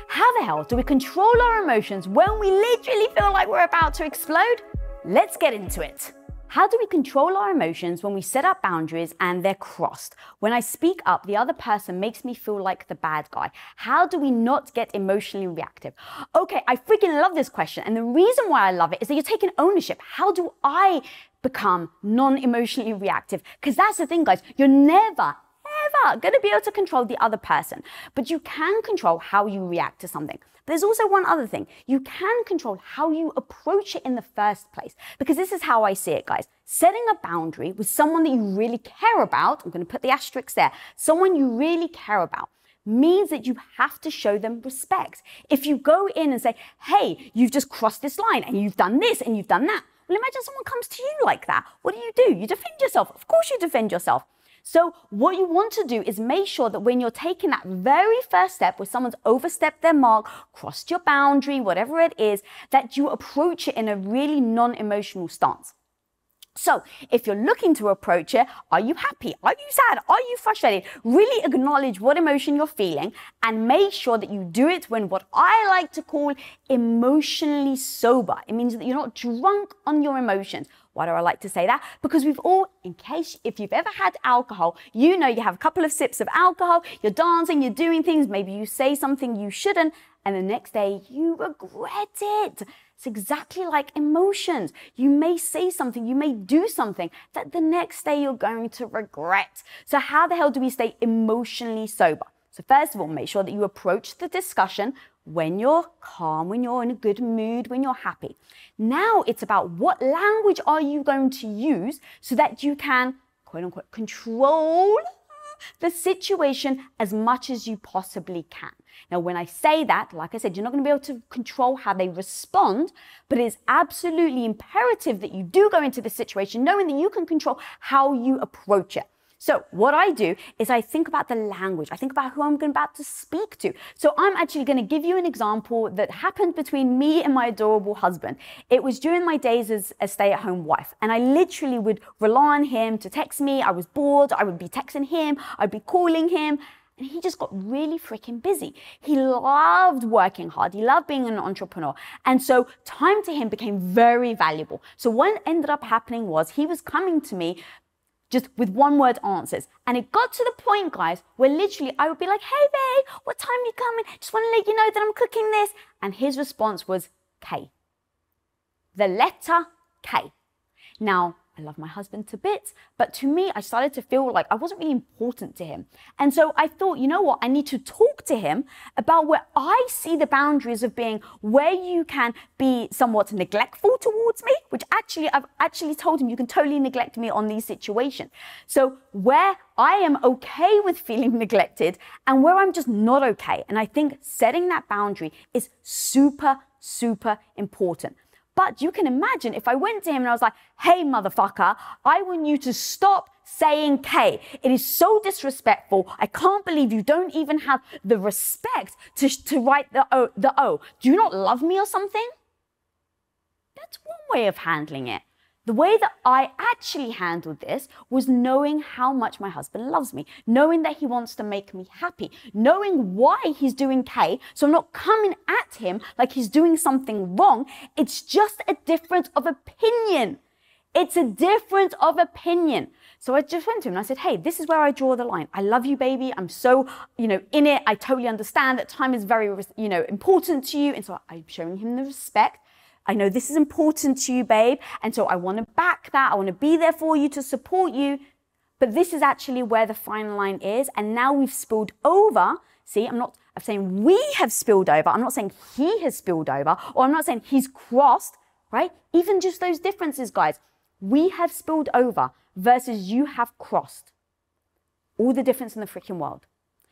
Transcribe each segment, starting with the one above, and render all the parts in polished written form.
How the hell do we control our emotions when we literally feel like we're about to explode? Let's get into it. How do we control our emotions when we set up boundaries and they're crossed? When I speak up, the other person makes me feel like the bad guy. How do we not get emotionally reactive? Okay, I freaking love this question. And the reason why I love it is that you're taking ownership. How do I become non-emotionally reactive? Because that's the thing, guys. You're never going to be able to control the other person, but you can control how you react to something. But there's also one other thing. You can control how you approach it in the first place, because this is how I see it, guys. Setting a boundary with someone that you really care about, I'm going to put the asterisk there, someone you really care about, means that you have to show them respect. If you go in and say, hey, you've just crossed this line and you've done this and you've done that. Well, imagine someone comes to you like that. What do? You defend yourself. Of course you defend yourself. So what you want to do is make sure that when you're taking that very first step where someone's overstepped their mark, crossed your boundary, whatever it is, that you approach it in a really non-emotional stance. So if you're looking to approach it, are you happy? Are you sad? Are you frustrated? Really acknowledge what emotion you're feeling and make sure that you do it when what I like to call emotionally sober. It means that you're not drunk on your emotions. Why do I like to say that? Because we've all, if you've ever had alcohol, you know you have a couple of sips of alcohol, you're dancing, you're doing things, maybe you say something you shouldn't, and the next day you regret it. It's exactly like emotions. You may say something, you may do something that the next day you're going to regret. So how the hell do we stay emotionally sober? So first of all, make sure that you approach the discussion when you're calm, when you're in a good mood, when you're happy. Now it's about what language are you going to use so that you can, quote unquote, control the situation as much as you possibly can. Now, when I say that, like I said, you're not going to be able to control how they respond, but it's absolutely imperative that you do go into the situation knowing that you can control how you approach it. So what I do is I think about the language. I think about who I'm about to speak to. So I'm actually going to give you an example that happened between me and my adorable husband. It was during my days as a stay-at-home wife, and I literally would rely on him to text me. I was bored. I would be texting him. I'd be calling him. And he just got really freaking busy. He loved working hard. He loved being an entrepreneur. And so time to him became very valuable. So what ended up happening was he was coming to me just with one-word answers. And it got to the point, guys, where literally I would be like, hey, babe, what time are you coming? Just want to let you know that I'm cooking this. And his response was K. The letter K. Now, I love my husband to bits, but to me, I started to feel like I wasn't really important to him. And so I thought, you know what? I need to talk to him about where I see the boundaries of being, where you can be somewhat neglectful towards me, which I've actually told him you can totally neglect me on these situations. So where I am okay with feeling neglected and where I'm just not okay. And I think setting that boundary is super, super important. But you can imagine if I went to him and I was like, hey, motherfucker, I want you to stop saying K. It is so disrespectful. I can't believe you don't even have the respect to write the O. Do you not love me or something? That's one way of handling it. The way that I actually handled this was knowing how much my husband loves me, knowing that he wants to make me happy, knowing why he's doing K, so I'm not coming at him like he's doing something wrong. It's just a difference of opinion. It's a difference of opinion. So I just went to him and I said, hey, this is where I draw the line. I love you, baby. I'm so, in it. I totally understand that time is very, important to you. And so I'm showing him the respect. I know this is important to you, babe. And so I want to back that. I want to be there for you to support you. But this is actually where the fine line is. And now we've spilled over. See, I'm saying we have spilled over. I'm not saying he has spilled over, or I'm not saying he's crossed, right? Even just those differences, guys. We have spilled over versus you have crossed. All the difference in the freaking world.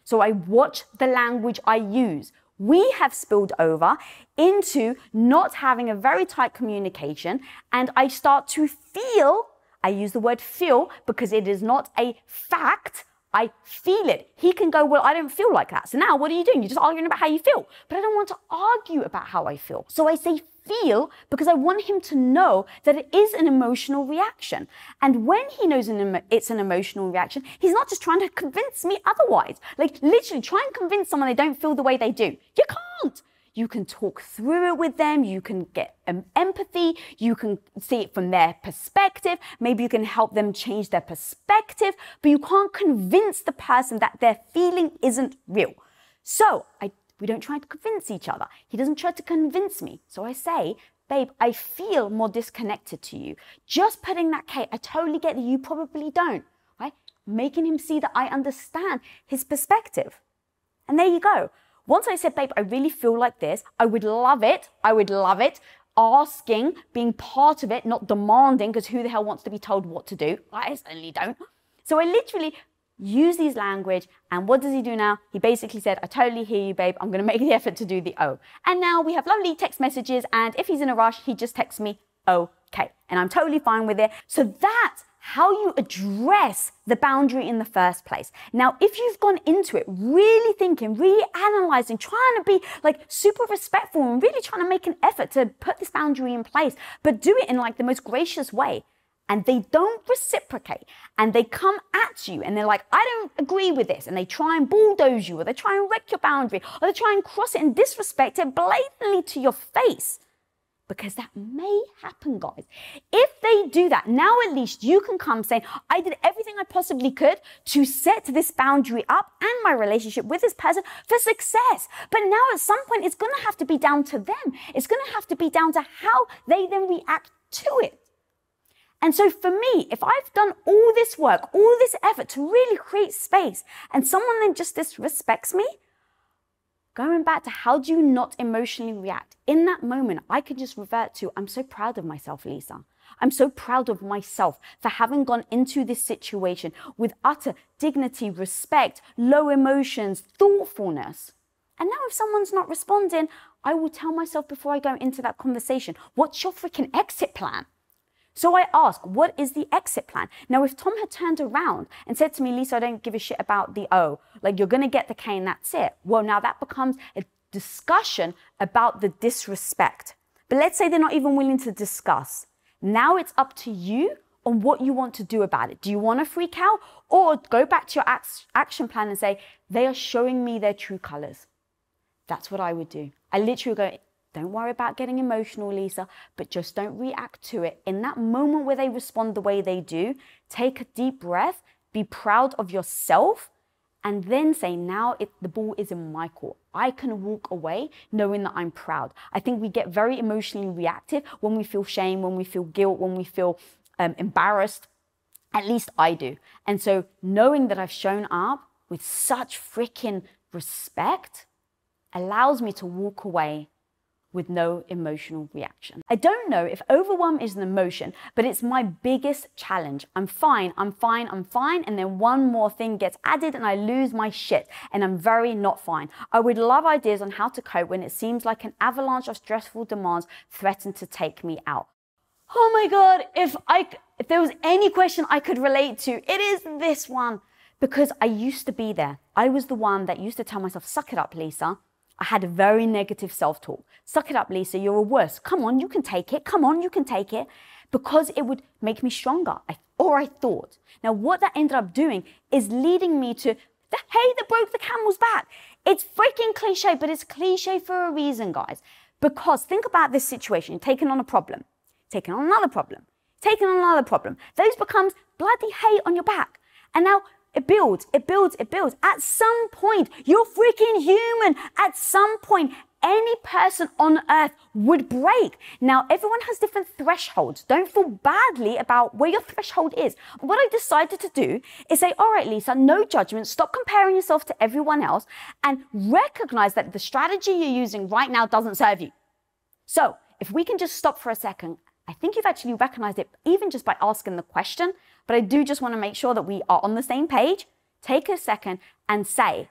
So I watch the language I use. We have spilled over into not having a very tight communication, and I start to feel, I use the word feel because it is not a fact, I feel it. He can go, well, I don't feel like that. So now what are you doing? You're just arguing about how you feel. But I don't want to argue about how I feel. So I say feel because I want him to know that it is an emotional reaction. And when he knows it's an emotional reaction, he's not just trying to convince me otherwise. Like literally try and convince someone they don't feel the way they do. You can't. can't. You can talk through it with them. You can get empathy. You can see it from their perspective. Maybe you can help them change their perspective, but you can't convince the person that their feeling isn't real. So we don't try to convince each other. He doesn't try to convince me. So I say, babe, I feel more disconnected to you. Just putting that K, I totally get that you probably don't, right? Making him see that I understand his perspective. And there you go. Once I said, babe, I really feel like this, I would love it. Asking, being part of it, not demanding, because who the hell wants to be told what to do? I certainly don't. So I literally use these language, and what does he do now? He basically said, I totally hear you, babe. I'm going to make the effort to do the O. And now we have lovely text messages, and if he's in a rush, he just texts me, okay. And I'm totally fine with it. So that's how you address the boundary in the first place. Now, if you've gone into it really thinking, really analyzing, trying to be like super respectful and really trying to make an effort to put this boundary in place, but do it in like the most gracious way, and they don't reciprocate, and they come at you and they're like, I don't agree with this, and they try and bulldoze you, or they try and wreck your boundary, or they try and cross it and disrespect it blatantly to your face, because that may happen, guys. If they do that, now at least you can come saying, I did everything I possibly could to set this boundary up and my relationship with this person for success. But now at some point, it's going to have to be down to them. It's going to have to be down to how they then react to it. And so for me, if I've done all this work, all this effort to really create space, and someone then just disrespects me, going back to how do you not emotionally react? In that moment, I could just revert to, I'm so proud of myself, Lisa. I'm so proud of myself for having gone into this situation with utter dignity, respect, low emotions, thoughtfulness. And now if someone's not responding, I will tell myself before I go into that conversation, what's your freaking exit plan? So I ask, what is the exit plan? Now, if Tom had turned around and said to me, Lisa, I don't give a shit about the O, like you're going to get the K and that's it. Well, now that becomes a discussion about the disrespect. But let's say they're not even willing to discuss. Now it's up to you on what you want to do about it. Do you want to freak out, or go back to your action plan and say, they are showing me their true colors? That's what I would do. I literally go, don't worry about getting emotional, Lisa, but just don't react to it. In that moment where they respond the way they do, take a deep breath, be proud of yourself, and then say, now the ball is in my court. I can walk away knowing that I'm proud. I think we get very emotionally reactive when we feel shame, when we feel guilt, when we feel embarrassed. At least I do. And so knowing that I've shown up with such freaking respect allows me to walk away with no emotional reaction. I don't know if overwhelm is an emotion, but it's my biggest challenge. I'm fine, and then one more thing gets added and I lose my shit, and I'm very not fine. I would love ideas on how to cope when it seems like an avalanche of stressful demands threaten to take me out. Oh my God, if there was any question I could relate to, it is this one, because I used to be there. I was the one that used to tell myself, suck it up, Lisa. I had a very negative self-talk. Suck it up, Lisa, you're a worse. Come on, you can take it. Come on, you can take it. Because it would make me stronger, I thought. Now, what that ended up doing is leading me to the hay that broke the camel's back. It's freaking cliche, but it's cliche for a reason, guys. Because think about this situation. You're taking on a problem, taking on another problem, taking on another problem. Those becomes bloody hay on your back. And now it builds, it builds, it builds. At some point, you're freaking human. At some point, any person on earth would break. Now, everyone has different thresholds. Don't feel badly about where your threshold is. What I decided to do is say, all right, Lisa, no judgment. Stop comparing yourself to everyone else and recognize that the strategy you're using right now doesn't serve you. So if we can just stop for a second, I think you've actually recognized it even just by asking the question, but I do just want to make sure that we are on the same page. Take a second and say,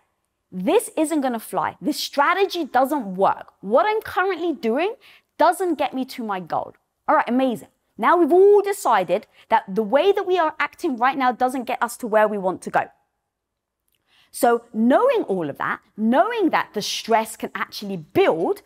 this isn't going to fly. This strategy doesn't work. What I'm currently doing doesn't get me to my goal. All right, amazing. Now we've all decided that the way that we are acting right now doesn't get us to where we want to go. So knowing all of that, knowing that the stress can actually build,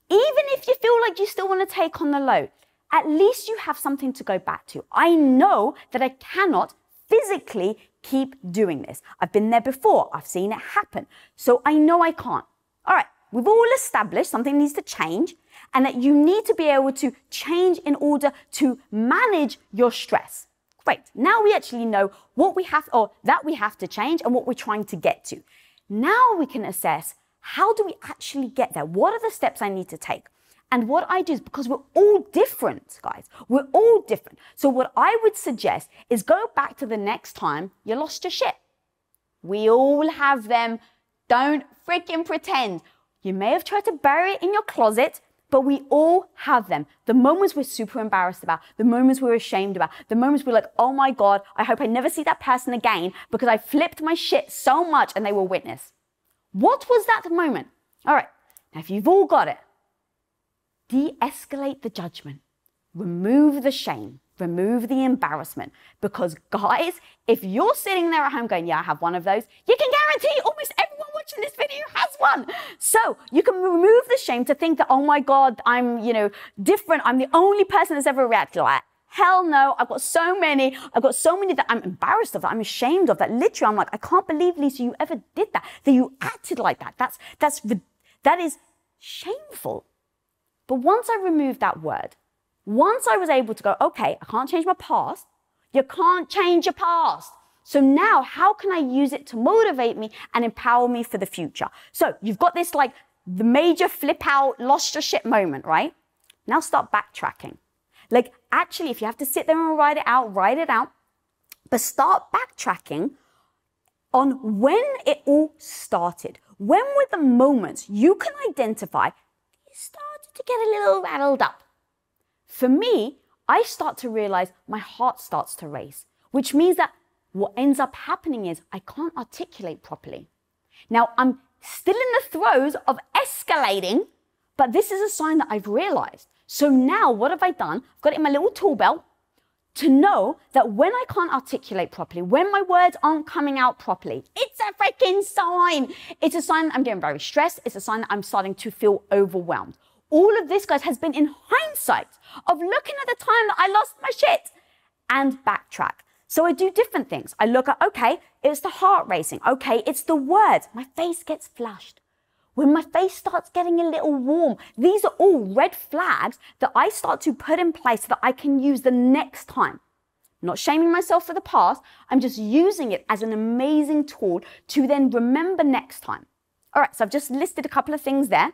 even if you feel like you still want to take on the load, at least you have something to go back to. I know that I cannot physically keep doing this. I've been there before. I've seen it happen. So I know I can't. All right, we've all established something needs to change and that you need to be able to change in order to manage your stress. Great. Now we actually know what we have, or that we have to change and what we're trying to get to. Now we can assess, how do we actually get there? What are the steps I need to take? And what I do is, because we're all different, guys, we're all different. So what I would suggest is go back to the next time you lost your shit. We all have them. Don't freaking pretend. You may have tried to bury it in your closet, but we all have them. The moments we're super embarrassed about, the moments we're ashamed about, the moments we're like, oh my God, I hope I never see that person again because I flipped my shit so much and they will witness. What was that moment? All right, now if you've all got it, de-escalate the judgment, remove the shame, remove the embarrassment. Because guys, if you're sitting there at home going, yeah, I have one of those, you can guarantee almost everyone watching this video has one. So you can remove the shame to think that, oh my God, I'm, different. I'm the only person that's ever reacted like that. Hell no, I've got so many that I'm embarrassed of, that I'm ashamed of, that literally I'm like, I can't believe, Lisa, you ever did that you acted like that. That is shameful. But once I removed that word, once I was able to go, okay, I can't change my past. You can't change your past. So now how can I use it to motivate me and empower me for the future? So you've got this like the major flip out, lost your shit moment, right? Now start backtracking. Like actually, if you have to sit there and write it out, but start backtracking on when it all started. When were the moments you can identify you started to get a little rattled up? For me, I start to realize my heart starts to race, which means that what ends up happening is I can't articulate properly. Now, I'm still in the throes of escalating, but this is a sign that I've realized. So now what have I done? I've got it in my little tool belt to know that when I can't articulate properly, when my words aren't coming out properly, it's a freaking sign. It's a sign that I'm getting very stressed. It's a sign that I'm starting to feel overwhelmed. All of this, guys, has been in hindsight of looking at the time that I lost my shit and backtrack. So I do different things. I look at, okay, it's the heart racing. Okay, it's the words. My face gets flushed. When my face starts getting a little warm, these are all red flags that I start to put in place so that I can use the next time. I'm not shaming myself for the past. I'm just using it as an amazing tool to then remember next time. All right, so I've just listed a couple of things there.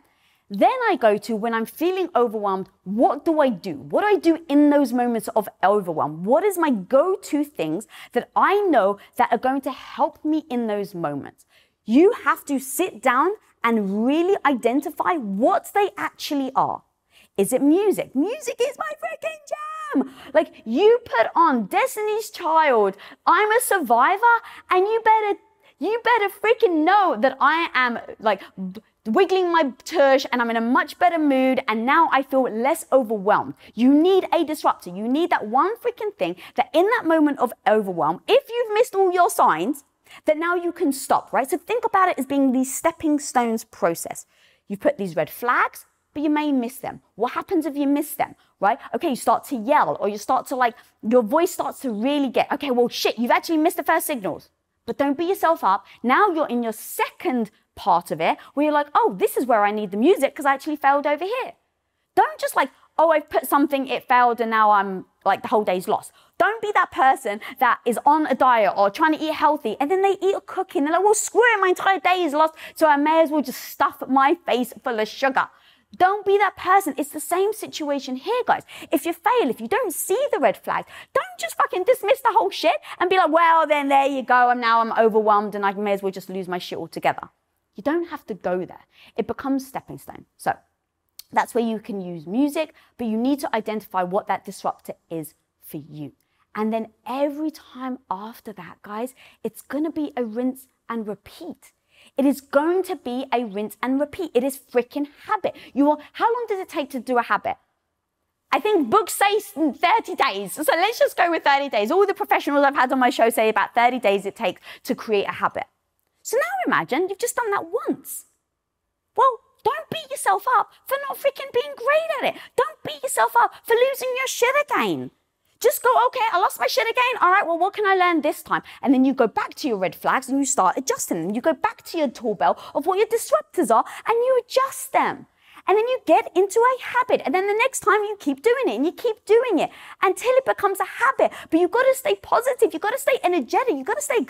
Then I go to when I'm feeling overwhelmed, what do I do? What do I do in those moments of overwhelm? What is my go-to things that I know that are going to help me in those moments? You have to sit down and really identify what they actually are. Is it music? Music is my freaking jam. Like you put on Destiny's Child, I'm a Survivor, and you better freaking know that I am like wiggling my tush and I'm in a much better mood and now I feel less overwhelmed. You need a disruptor. You need that one freaking thing that in that moment of overwhelm, if you've missed all your signs, that now you can stop, right? So think about it as being these stepping stones process. You've put these red flags, but you may miss them. What happens if you miss them, right? Okay, you start to yell or you start to like, your voice starts to really get, okay, well, shit, you've actually missed the first signals. But don't beat yourself up. Now you're in your second part of it where you're like, oh, this is where I need the music because I actually failed over here. Don't just like, oh, I've put something, it failed, and now I'm like the whole day's lost. Don't be that person that is on a diet or trying to eat healthy and then they eat a cookie and they're like, well, screw it, my entire day is lost, so I may as well just stuff my face full of sugar. Don't be that person. It's the same situation here, guys. If you fail, if you don't see the red flags, don't just fucking dismiss the whole shit and be like, well, then there you go. I'm overwhelmed and I may as well just lose my shit altogether. You don't have to go there. It becomes stepping stone. So that's where you can use music, but you need to identify what that disruptor is for you. And then every time after that, guys, it's going to be a rinse and repeat. It is going to be a rinse and repeat. It is freaking habit. How long does it take to do a habit? I think books say 30 days. So let's just go with 30 days. All the professionals I've had on my show say about 30 days it takes to create a habit. So now imagine you've just done that once. Well, don't beat yourself up for not freaking being great at it. Don't beat yourself up for losing your shit again. Just go, okay, I lost my shit again. All right, well, what can I learn this time? And then you go back to your red flags and you start adjusting them. You go back to your tool belt of what your disruptors are and you adjust them. And then you get into a habit. And then the next time you keep doing it and you keep doing it until it becomes a habit. But you've got to stay positive. You've got to stay energetic. You've got to stay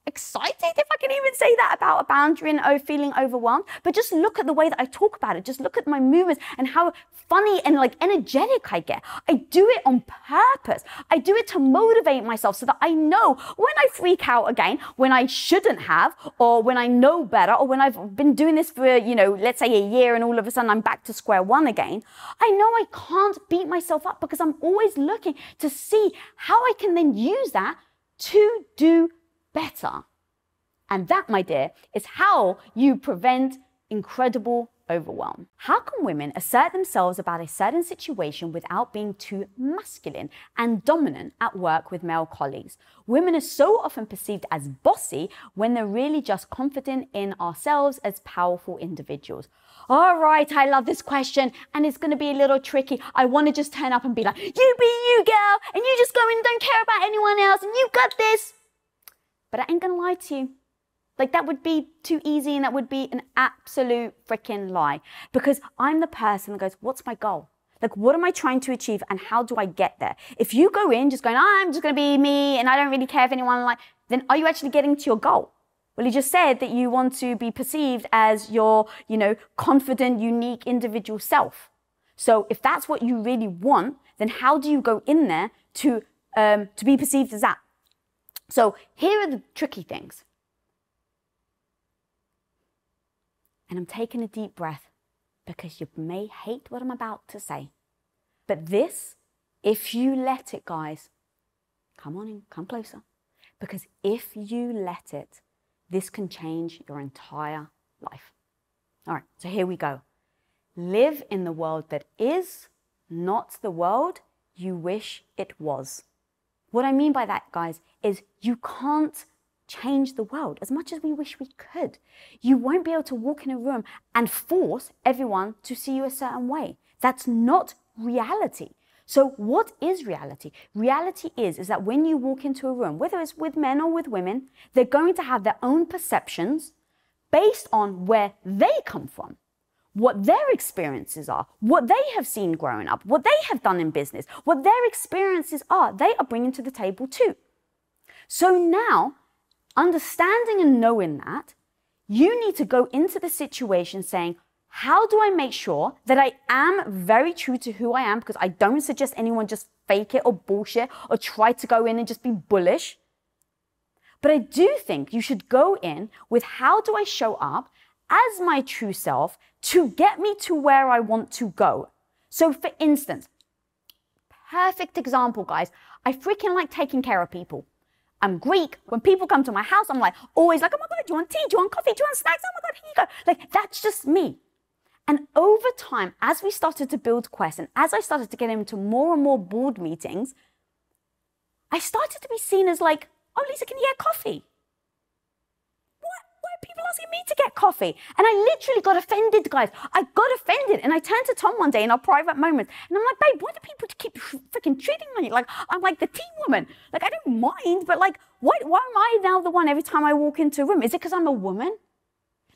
excited, if I can even say that about a boundary and feeling overwhelmed. But just look at the way that I talk about it. Just look at my movements and how funny and like energetic I get. I do it on purpose. I do it to motivate myself so that I know when I freak out again, when I shouldn't have, or when I know better, or when I've been doing this for, let's say a year and all of a sudden I'm back to square one again. I know I can't beat myself up because I'm always looking to see how I can then use that to do better. And that, my dear, is how you prevent incredible overwhelm. How can women assert themselves about a certain situation without being too masculine and dominant at work with male colleagues? Women are so often perceived as bossy when they're really just confident in ourselves as powerful individuals. All right, I love this question, and it's going to be a little tricky. I want to just turn up and be like, you be you, girl, and you just go and don't care about anyone else, and you got this. But I ain't gonna lie to you. Like, that would be too easy and that would be an absolute freaking lie. Because I'm the person that goes, what's my goal? Like, what am I trying to achieve and how do I get there? If you go in just going, I'm just gonna be me and I don't really care if anyone then are you actually getting to your goal? Well, you just said that you want to be perceived as your, confident, unique, individual self. So if that's what you really want, then how do you go in there to be perceived as that? So here are the tricky things. And I'm taking a deep breath because you may hate what I'm about to say. But this, if you let it, guys, come on in, come closer. Because if you let it, this can change your entire life. All right, so here we go. Live in the world that is, not the world you wish it was. What I mean by that, guys, is you can't change the world as much as we wish we could. You won't be able to walk in a room and force everyone to see you a certain way. That's not reality. So what is reality? Reality is that when you walk into a room, whether it's with men or with women, they're going to have their own perceptions based on where they come from, what their experiences are, what they have seen growing up, what they have done in business, what their experiences are, they are bringing to the table too. So now, understanding and knowing that, you need to go into the situation saying, how do I make sure that I am very true to who I am? Because I don't suggest anyone just fake it or bullshit or try to go in and just be bullish. But I do think you should go in with how do I show up as my true self to get me to where I want to go. So for instance, perfect example, guys, I freaking like taking care of people. I'm Greek. When people come to my house, I'm like, always like, oh my God, do you want tea? Do you want coffee? Do you want snacks? Oh my God, here you go. Like, that's just me. And over time, as we started to build Quest and as I started to get into more and more board meetings, I started to be seen as like, oh, Lisa, can you get coffee? Why are people asking me to get coffee? And I literally got offended, guys. I got offended. And I turned to Tom one day in our private moments. And I'm like, babe, why do people keep freaking treating me like I'm like the tea woman? Like, I don't mind, but like, why am I now the one every time I walk into a room? Is it because I'm a woman?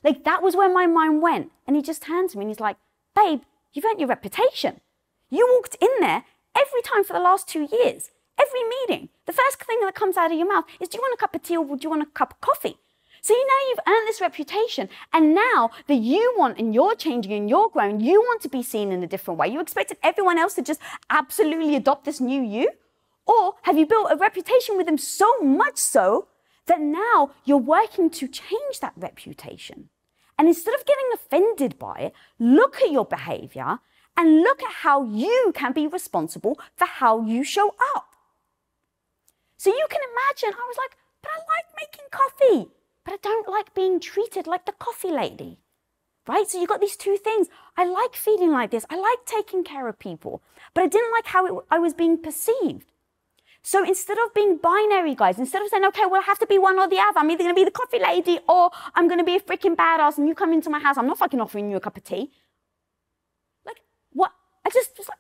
Like, that was where my mind went. And he just turned to me and he's like, babe, you've earned your reputation. You walked in there every time for the last 2 years. Every meeting, the first thing that comes out of your mouth is, do you want a cup of tea or do you want a cup of coffee? So now you've earned this reputation. And now that you want and you're changing and you're growing, you want to be seen in a different way. You expected everyone else to just absolutely adopt this new you? Or have you built a reputation with them so much so that now you're working to change that reputation? And instead of getting offended by it, look at your behavior and look at how you can be responsible for how you show up. So you can imagine, I was like, but I like making coffee, but I don't like being treated like the coffee lady, right? So you got these two things. I like feeling like this. I like taking care of people, but I didn't like how I was being perceived. So instead of being binary, guys, instead of saying, okay, well, I have to be one or the other, I'm either going to be the coffee lady or I'm going to be a freaking badass and you come into my house, I'm not fucking offering you a cup of tea. Like, what? I just was like,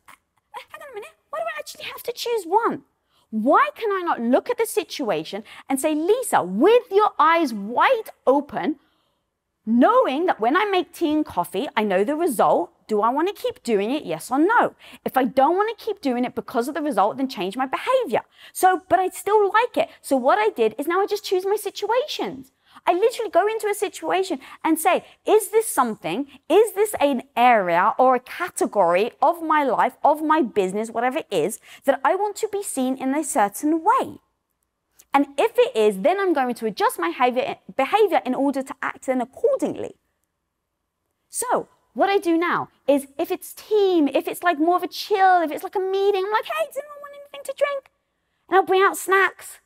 hang on a minute. Why do I actually have to choose one? Why can I not look at the situation and say, Lisa, with your eyes wide open, knowing that when I make tea and coffee, I know the result. Do I want to keep doing it? Yes or no? If I don't want to keep doing it because of the result, then change my behavior. But I still like it. So what I did is now I just choose my situations. I literally go into a situation and say, is this something, is this an area or a category of my life, of my business, whatever it is, that I want to be seen in a certain way? And if it is, then I'm going to adjust my behavior in order to act in accordingly. So what I do now is if it's team, if it's like more of a chill, if it's like a meeting, I'm like, hey, does anyone want anything to drink? And I'll bring out snacks.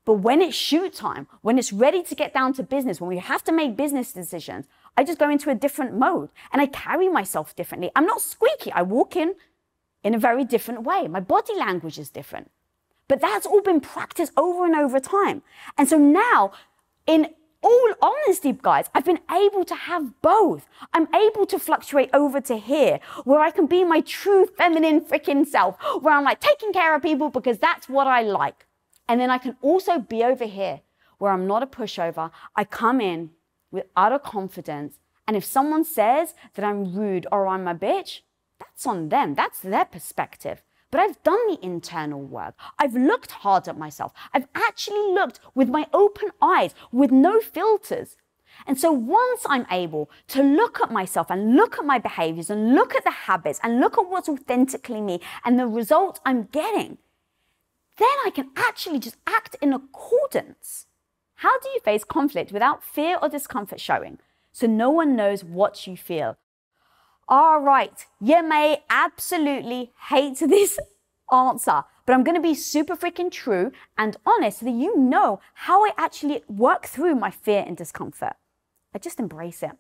But when it's shoot time, when it's ready to get down to business, when we have to make business decisions, I just go into a different mode and I carry myself differently. I'm not squeaky. I walk in a very different way. My body language is different. But that's all been practiced over and over time. And so now, in all honesty, guys, I've been able to have both. I'm able to fluctuate over to here, where I can be my true feminine freaking self, where I'm like taking care of people because that's what I like. And then I can also be over here where I'm not a pushover. I come in with utter confidence. And if someone says that I'm rude or I'm a bitch, that's on them. That's their perspective. But I've done the internal work. I've looked hard at myself. I've actually looked with my open eyes, with no filters. And so once I'm able to look at myself and look at my behaviors and look at the habits and look at what's authentically me and the results I'm getting, then I can actually just act in accordance. How do you face conflict without fear or discomfort showing, so no one knows what you feel? All right, you may absolutely hate this answer, but I'm going to be super freaking true and honest so that you know how I actually work through my fear and discomfort. I just embrace it.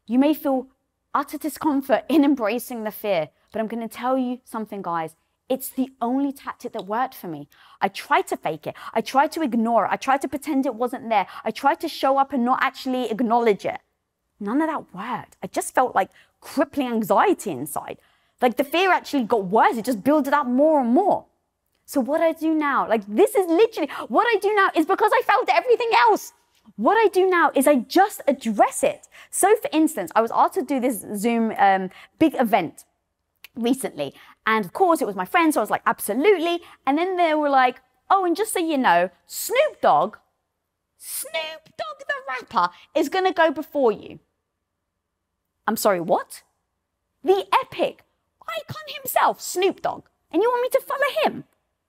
You may feel utter discomfort in embracing the fear, but I'm going to tell you something, guys. It's the only tactic that worked for me. I tried to fake it. I tried to ignore it. I tried to pretend it wasn't there. I tried to show up and not actually acknowledge it. None of that worked. I just felt like crippling anxiety inside. Like the fear actually got worse. It just built it up more and more. So what I do now, like this is literally, what I do now is because I felt everything else. What I do now is I just address it. So for instance, I was asked to do this Zoom big event recently. And of course, it was my friends, so I was like, absolutely. And then they were like, oh, and just so you know, Snoop Dogg the rapper, is going to go before you. I'm sorry, what? The epic icon himself, Snoop Dogg. And you want me to follow him?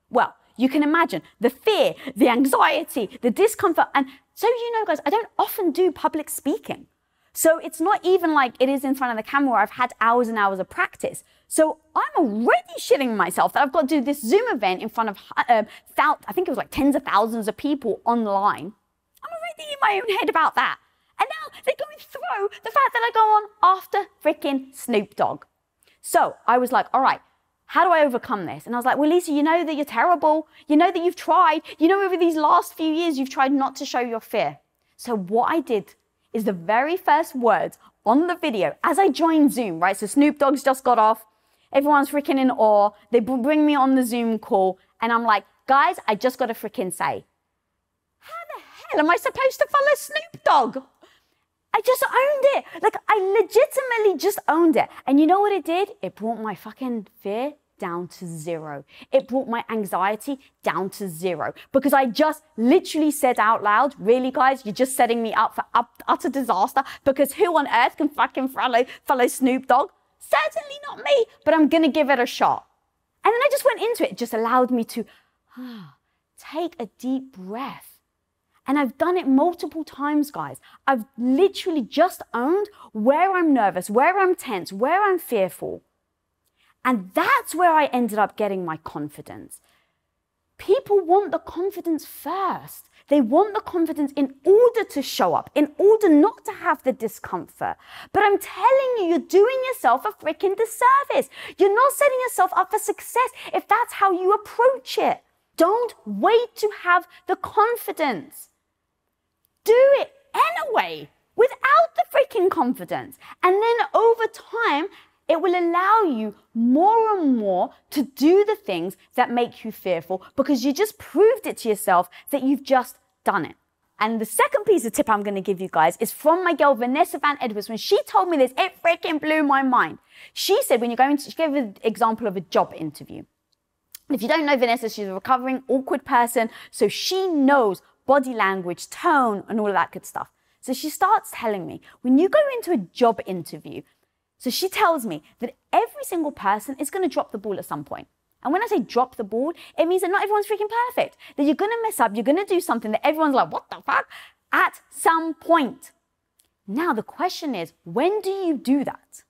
Well, you can imagine the fear, the anxiety, the discomfort. And so you know, guys, I don't often do public speaking. So it's not even like it is in front of the camera where I've had hours and hours of practice. So I'm already shitting myself that I've got to do this Zoom event in front of, I think it was like tens of thousands of people online. I'm already in my own head about that. And now they're going through the fact that I go on after freaking Snoop Dogg. So I was like, all right, how do I overcome this? And I was like, well, Lisa, you know that you're terrible. You know that you've tried. You know, over these last few years, you've tried not to show your fear. So what I did is the very first words on the video as I joined Zoom, right? So Snoop Dogg's just got off. Everyone's freaking in awe. They bring me on the Zoom call. And I'm like, guys, I just got to freaking say, how the hell am I supposed to follow Snoop Dogg? I just owned it. Like, I legitimately just owned it. And you know what it did? It brought my fucking fear down to zero. It brought my anxiety down to zero. Because I just literally said out loud, really, guys, you're just setting me up for utter disaster. Because who on earth can fucking follow Snoop Dogg? Certainly not me, but I'm going to give it a shot. And then I just went into it. It just allowed me to take a deep breath. And I've done it multiple times, guys. I've literally just owned where I'm nervous, where I'm tense, where I'm fearful. And that's where I ended up getting my confidence. People want the confidence first. They want the confidence in order to show up, in order not to have the discomfort. But I'm telling you, you're doing yourself a freaking disservice. You're not setting yourself up for success if that's how you approach it. Don't wait to have the confidence. Do it anyway, without the freaking confidence. And then over time, it will allow you more and more to do the things that make you fearful because you just proved it to yourself that you've just done it. And the second piece of tip I'm going to give you guys is from my girl Vanessa Van Edwards. When she told me this, it freaking blew my mind. She said when you're going to, she gave an example of a job interview. If you don't know Vanessa, she's a recovering awkward person, so she knows body language, tone, and all of that good stuff. So she starts telling me, when you go into a job interview, so she tells me that every single person is going to drop the ball at some point. And when I say drop the ball, it means that not everyone's freaking perfect. That you're going to mess up, you're going to do something that everyone's like, what the fuck? At some point. Now the question is, when do you do that?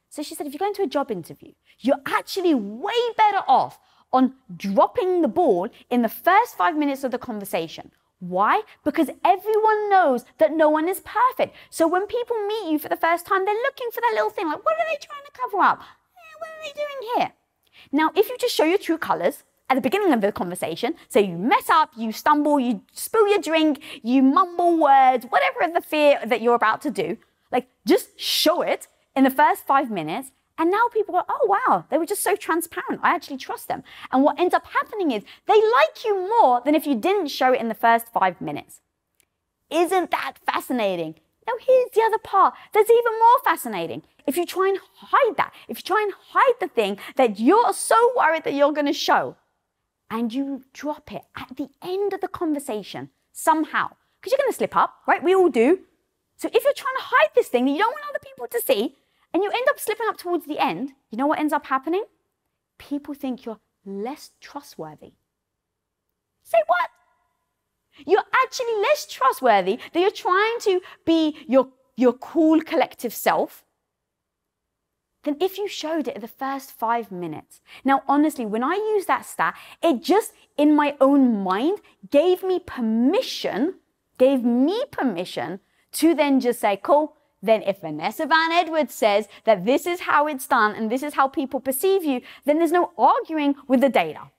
So she said, if you go into a job interview, you're actually way better off on dropping the ball in the first 5 minutes of the conversation. Why? Because everyone knows that no one is perfect. So when people meet you for the first time, they're looking for that little thing, like, what are they trying to cover up? What are they doing here? Now, if you just show your true colors at the beginning of the conversation, so you mess up, you stumble, you spill your drink, you mumble words, whatever the fear that you're about to do, like just show it in the first 5 minutes. And now people go, oh, wow, they were just so transparent. I actually trust them. And what ends up happening is they like you more than if you didn't show it in the first 5 minutes. Isn't that fascinating? Now, here's the other part that's even more fascinating. If you try and hide that, if you try and hide the thing that you're so worried that you're going to show, and you drop it at the end of the conversation somehow, because you're going to slip up, right? We all do. So if you're trying to hide this thing that you don't want other people to see, and you end up slipping up towards the end, you know what ends up happening? People think you're less trustworthy. Say what? You're actually less trustworthy, that you're trying to be your cool collective self, than if you showed it in the first 5 minutes. Now, honestly, when I use that stat, it just, in my own mind, gave me permission to then just say, cool, then if Vanessa Van Edwards says that this is how it's done and this is how people perceive you, then there's no arguing with the data.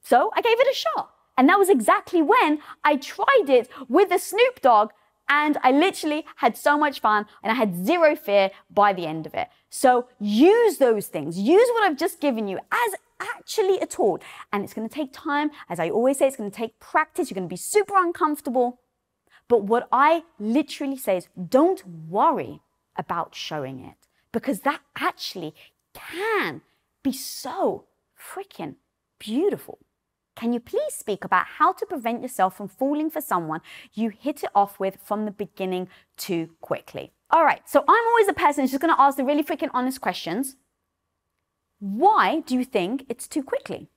So I gave it a shot. And that was exactly when I tried it with the Snoop Dogg, and I literally had so much fun and I had zero fear by the end of it. So use those things. Use what I've just given you as actually a tool. And it's going to take time. As I always say, it's going to take practice. You're going to be super uncomfortable. But what I literally say is don't worry about showing it, because that actually can be so freaking beautiful. Can you please speak about how to prevent yourself from falling for someone you hit it off with from the beginning too quickly? All right, so I'm always the person who's just going to ask the really freaking honest questions. Why do you think it's too quickly?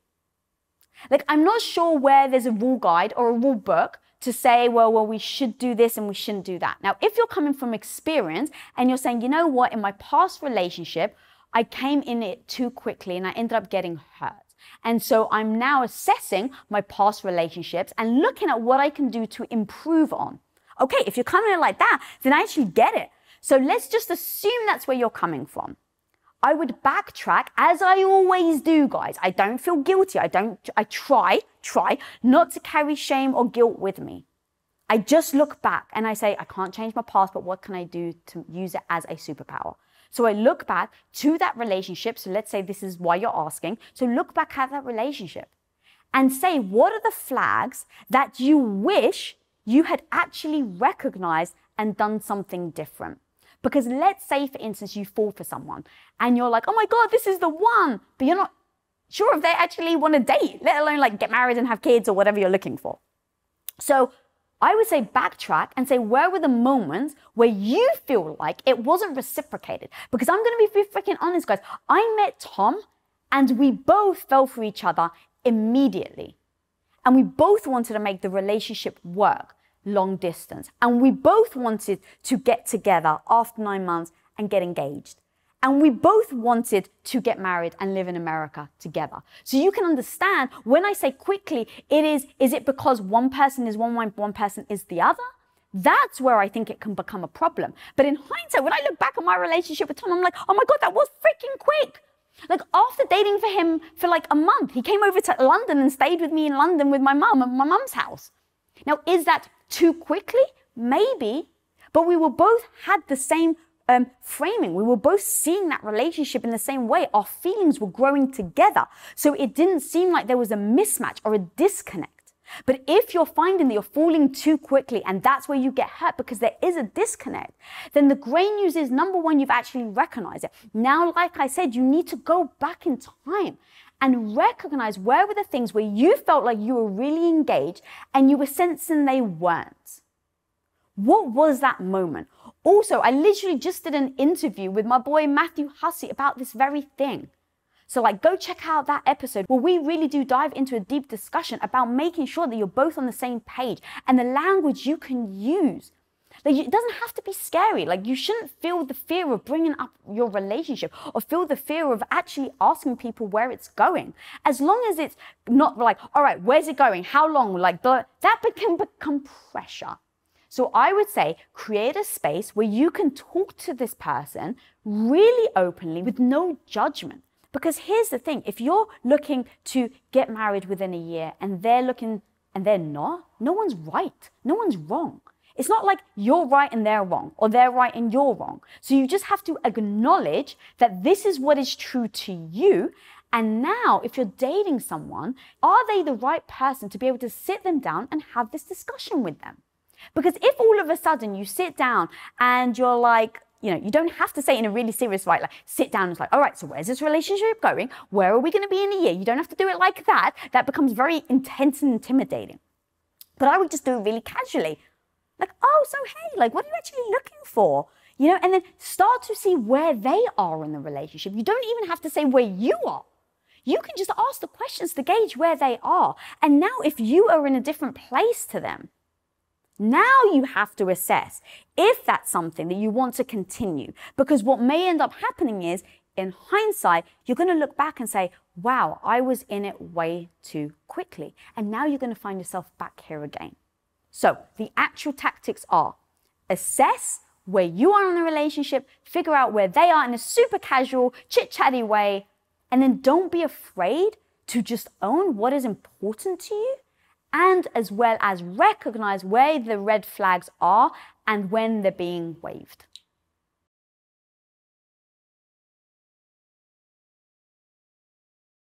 Like, I'm not sure where there's a rule guide or a rule book to say, well, we should do this and we shouldn't do that. Now, if you're coming from experience and you're saying, you know what, in my past relationship, I came in it too quickly and I ended up getting hurt. And so I'm now assessing my past relationships and looking at what I can do to improve on. Okay, if you're coming in like that, then I actually get it. So let's just assume that's where you're coming from. I would backtrack, as I always do, guys. I don't feel guilty. I try not to carry shame or guilt with me. I just look back and I say, I can't change my past, but what can I do to use it as a superpower? So I look back to that relationship. So let's say this is why you're asking. So look back at that relationship and say, what are the flags that you wish you had actually recognized and done something different? Because let's say, for instance, you fall for someone and you're like, oh my God, this is the one, but you're not sure if they actually want to date, let alone like get married and have kids or whatever you're looking for. So I would say backtrack and say, where were the moments where you feel like it wasn't reciprocated? Because I'm going to be freaking honest, guys. I met Tom and we both fell for each other immediately. And we both wanted to make the relationship work long distance. And we both wanted to get together after 9 months and get engaged. And we both wanted to get married and live in America together. So you can understand when I say quickly, is it because one person is one person is the other? That's where I think it can become a problem. But in hindsight, when I look back at my relationship with Tom, I'm like, oh my God, that was freaking quick. Like after dating for him for like a month, he came over to London and stayed with me in London with my mum at my mum's house. Now, is that too quickly? Maybe. But we were both had the same framing. We were both seeing that relationship in the same way. Our feelings were growing together. So it didn't seem like there was a mismatch or a disconnect. But if you're finding that you're falling too quickly and that's where you get hurt because there is a disconnect, then the great news is, number one, you've actually recognized it. Now, like I said, you need to go back in time and recognize where were the things where you felt like you were really engaged and you were sensing they weren't. What was that moment? Also, I literally just did an interview with my boy Matthew Hussey about this very thing. So go check out that episode where we really do dive into a deep discussion about making sure that you're both on the same page and the language you can use. It doesn't have to be scary. You shouldn't feel the fear of bringing up your relationship or feel the fear of actually asking people where it's going. As long as it's not all right, where's it going? How long? That can become pressure. So I would say create a space where you can talk to this person really openly with no judgment. Because here's the thing, if you're looking to get married within a year and they're looking and they're not, no one's right, no one's wrong. It's not like you're right and they're wrong or they're right and you're wrong. So you just have to acknowledge that this is what is true to you. And now if you're dating someone, are they the right person to be able to sit them down and have this discussion with them? Because if all of a sudden you sit down and you're you don't have to say it in a really serious way, sit down and it's all right, so where's this relationship going? Where are we going to be in a year? You don't have to do it like that. That becomes very intense and intimidating. But I would just do it really casually. Oh, so hey, what are you actually looking for? And then start to see where they are in the relationship. You don't even have to say where you are. You can just ask the questions to gauge where they are. And now if you are in a different place to them, now you have to assess if that's something that you want to continue. Because what may end up happening is, in hindsight, you're going to look back and say, wow, I was in it way too quickly. And now you're going to find yourself back here again. So the actual tactics are assess where you are in the relationship, figure out where they are in a super casual, chit-chatty way, and then don't be afraid to just own what is important to you, and as well as recognize where the red flags are and when they're being waved.